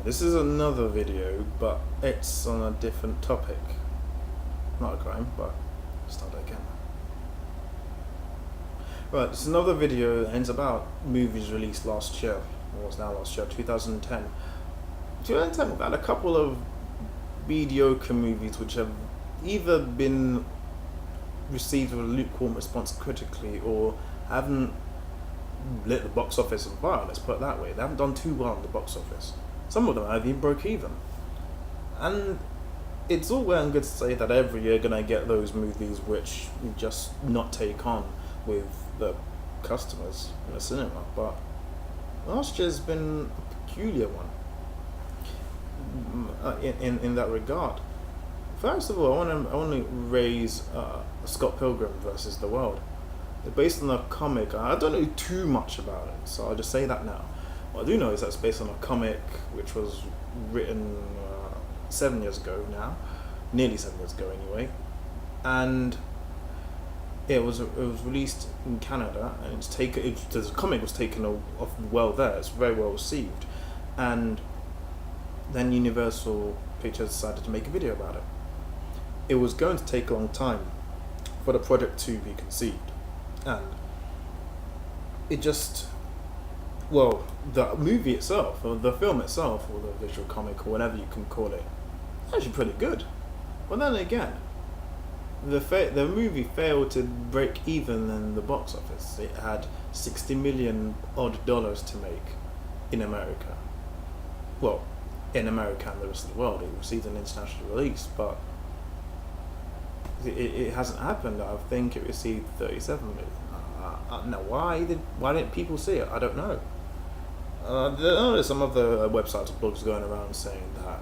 This is another video, but it's on a different topic. Not a crime, but start again. Right, it's another video and it's about movies released last year, or was now last year, 2010. 2010, we've had a couple of mediocre movies which have either been received with a lukewarm response critically or haven't lit the box office on fire, let's put it that way. They haven't done too well in the box office. Some of them have even broke even. And it's all well and good to say that every year you're going to get those movies which you just not take on with the customers in the cinema, but last year's been a peculiar one in that regard. First of all, I want to raise Scott Pilgrim versus the World. They're based on a comic. I don't know too much about it, so I'll just say that now. What I do know is that it's based on a comic which was written 7 years ago now, nearly 7 years ago anyway, and it was released in Canada, and the comic was taken off well there. It's very well received, and then Universal Pictures decided to make a video about it. It was going to take a long time for the project to be conceived, and it just, well, the movie itself, or the film itself, or the visual comic, or whatever you can call it, it's actually pretty good. But then again, the movie failed to break even in the box office. It had $60 million odd to make in America. Well, in America and the rest of the world. It received an international release, but it hasn't happened. I think it received 37 million. Now, why didn't people see it? I don't know. There's some other websites and blogs going around saying that,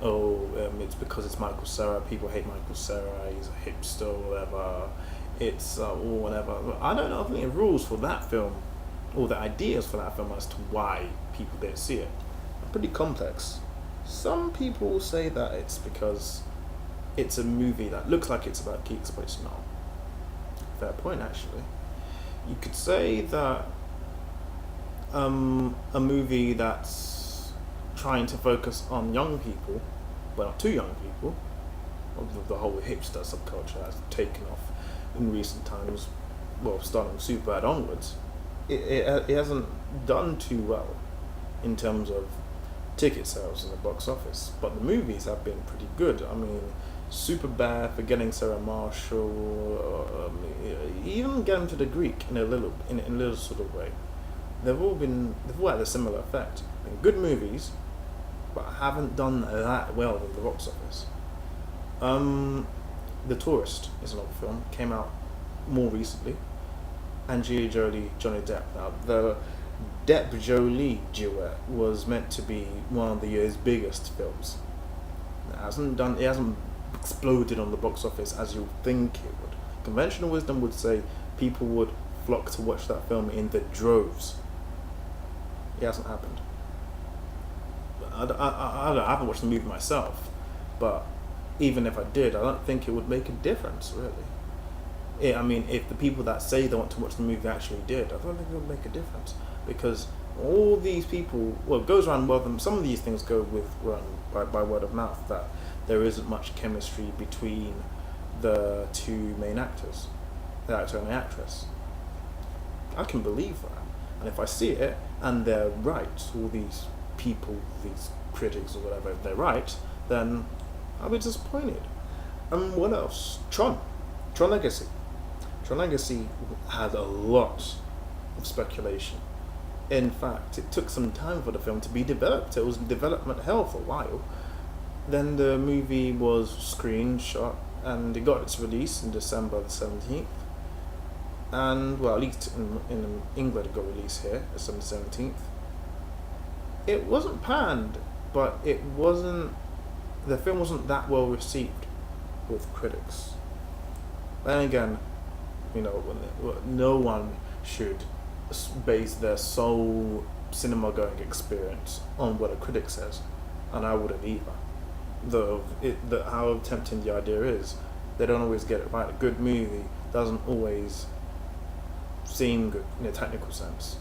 it's because it's Michael Cera. People hate Michael Cera. He's a hipster or whatever. It's or whatever. But I don't know. I think the rules for that film, or the ideas for that film as to why people didn't see it, are pretty complex. Some people say that it's because it's a movie that looks like it's about geeks, but it's not. Fair point, actually. You could say that a movie that's trying to focus on young people, but not too young people, the whole hipster subculture has taken off in recent times, well, starting with Superbad onwards, it hasn't done too well in terms of ticket sales in the box office, but the movies have been pretty good. I mean, Superbad, Forgetting Sarah Marshall, even Getting to the Greek in a little sort of way. They've all had a similar effect. Been good movies, but haven't done that well in the box office. The Tourist is another film, came out more recently. Angelina Jolie, Johnny Depp. Now, the Depp-Jolie duet was meant to be one of the year's biggest films. It hasn't exploded on the box office as you think it would. Conventional wisdom would say people would flock to watch that film in the droves. It hasn't happened. I haven't watched the movie myself, but even if I did, I don't think it would make a difference, really. I mean, if the people that say they want to watch the movie actually did, I don't think it would make a difference, because all these people, well, it goes around word of mouth. Some of these things go by word of mouth, that there isn't much chemistry between the two main actors, the actor and the actress. I can believe that, and if I see it and they're right, all these people, these critics or whatever, if they're right, then I'll be disappointed. And what else? Tron Legacy. Tron Legacy had a lot of speculation. In fact, it took some time for the film to be developed. It was in development hell for a while. Then the movie was screened, shot, and it got its release in December the 17th. And, well, at least in England it got released here, December 17th. It wasn't panned, but the film wasn't that well received with critics. Then again, no one should base their sole cinema going experience on what a critic says, and I wouldn't either. How tempting the idea is, they don't always get it right. A good movie doesn't always seem good in a technical sense.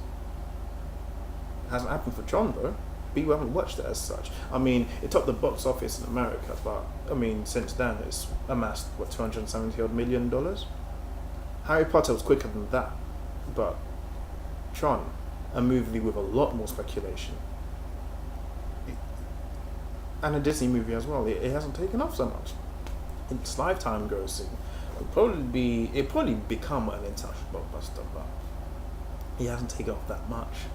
It hasn't happened for Tron though. People haven't watched it as such. I mean, it topped the box office in America, but I mean, since then it's amassed what $270 odd million. Harry Potter was quicker than that, but Tron, a movie with a lot more speculation, and a Disney movie as well, it hasn't taken off so much. Its lifetime grossing it'd probably become an international blockbuster, but it hasn't taken off that much.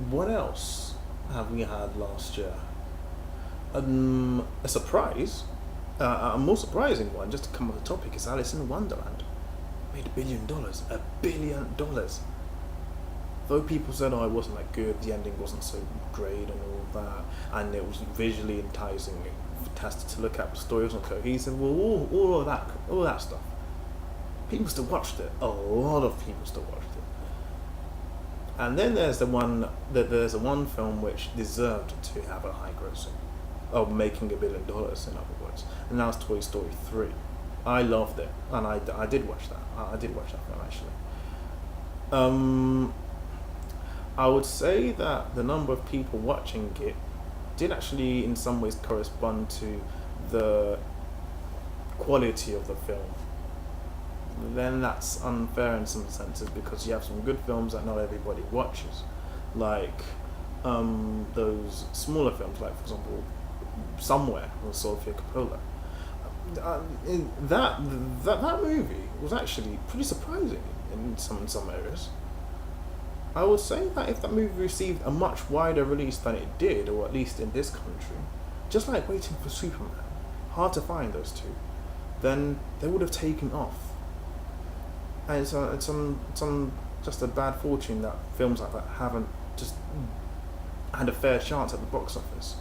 What else have we had last year? A surprise, a more surprising one, just to come on the topic, is Alice in Wonderland. Made $1 billion. $1 billion. Though people said, oh, it wasn't that good, the ending wasn't so great and all that, and it was visually enticing, fantastic to look at, the story wasn't cohesive, well, all of that stuff. People still watched it. A lot of people still watched it. And then there's the one film which deserved to have a high grossing, of making $1 billion, in other words, and that was Toy Story 3. I loved it, and I did watch that. I did watch that film, actually. I would say that the number of people watching it did actually in some ways correspond to the quality of the film. Then that's unfair in some senses, because you have some good films that not everybody watches, like those smaller films, like for example Somewhere with Sofia Coppola. That movie was actually pretty surprising in some areas. I would say that if that movie received a much wider release than it did, or at least in this country, just like Waiting for Superman, hard to find those two, then they would have taken off. And it's just a bad fortune that films like that haven't just had a fair chance at the box office.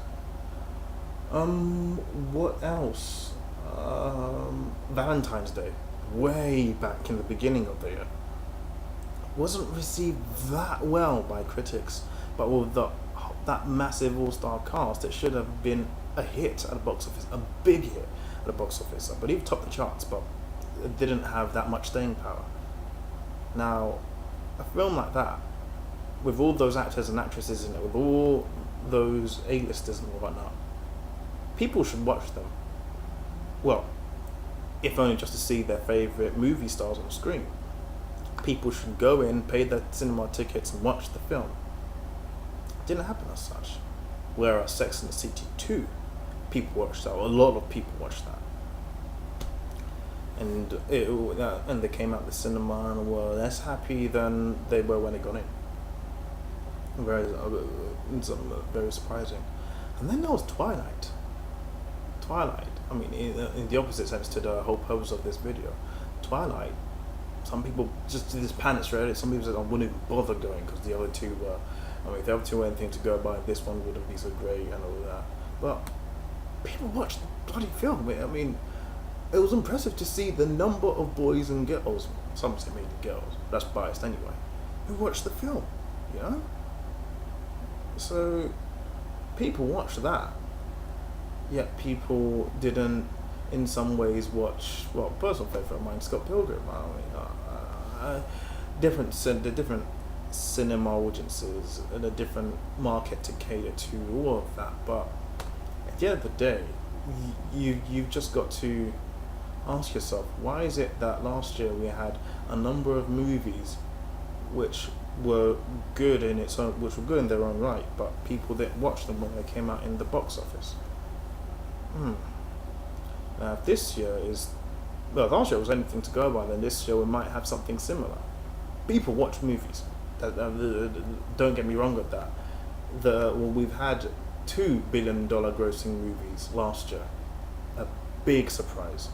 What else? Valentine's Day, way back in the beginning of the year, wasn't received that well by critics, but with that massive all-star cast, it should have been a hit at the box office, a big hit at the box office. I believe it topped the charts, but it didn't have that much staying power. Now, a film like that, with all those actors and actresses in it, with all those A-listers and whatnot, people should watch them. Well, if only just to see their favourite movie stars on screen. People should go in, pay their cinema tickets and watch the film. It didn't happen as such. Whereas Sex and the City 2, people watched that, or a lot of people watched that. And they came out the cinema and were less happy than they were when they got in. Very surprising. And then there was Twilight. I mean, in the opposite sense to the whole purpose of this video, Twilight. Some people just did this panic straight. Some people said I wouldn't even bother going because the other two were. I mean, if the other two were anything to go by, this one wouldn't be so great and all that. But people watched the bloody film. I mean, it was impressive to see the number of boys and girls. Some say mainly girls. That's biased anyway. Who watched the film? You know. So people watched that. Yet people didn't, in some ways, watch. Well, personal favourite of mine, Scott Pilgrim. I mean, different cinema audiences and a different market to cater to, all of that. But at the end of the day, you've just got to ask yourself, why is it that last year we had a number of movies which were good in their own right, but people didn't watch them when they came out in the box office? Now, if this year last year was anything to go by, then this year we might have something similar. People watch movies. Don't get me wrong with that. We've had $2 billion grossing movies last year. A big surprise.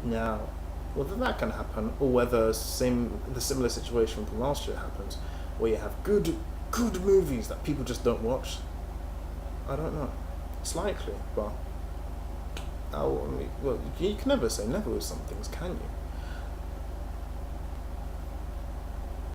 Now, whether that can happen, or whether the similar situation from last year happens, where you have good movies that people just don't watch, I don't know. It's likely, but you can never say never with some things, can you?